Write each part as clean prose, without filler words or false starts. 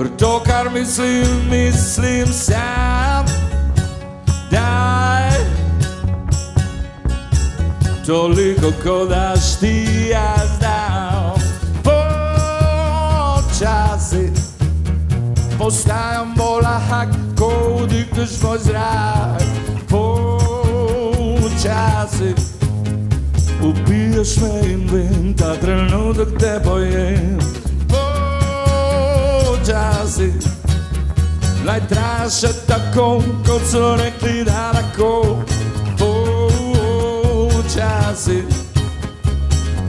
Ker to, kar mislim, mislim sam. Daj toliko, ko daš ti, jaz dam. Počasi postajam bolj lahak, ko vdihneš moj zrak. Počasi ubiješ me in vem, ta trenutek te pojem. Počasi naj traja še tako, kot so rekli, da lahko. Počasi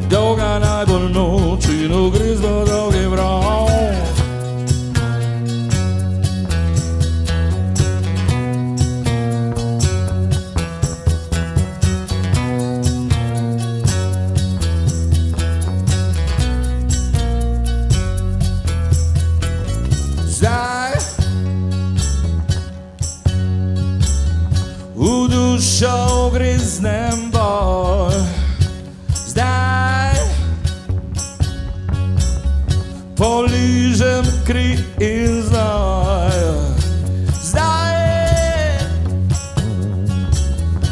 dolga najbolj noč in ugriz bo dolgi vrov. Zdaj v dušo ugriznem bolj. Zdaj poližem kri in znoj. Zdaj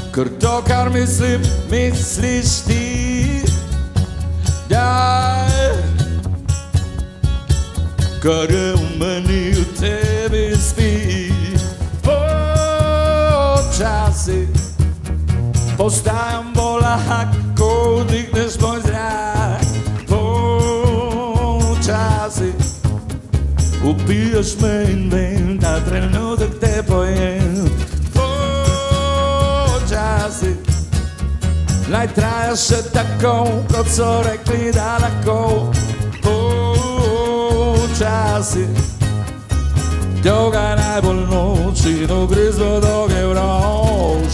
ker to, kar mislim, misliš ti. Daj kar je v meni, v tebi spi. Počasi postajam bolj lahak, ko vdihneš moj zrak. Počasi ubiješ me in vem, ta trenutek te pojem. Počasi naj traja še tako, kot so rekli, da lahko. Počasi dolga najbolj noč in ugriz bo dolgi vroč.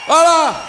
Hvala!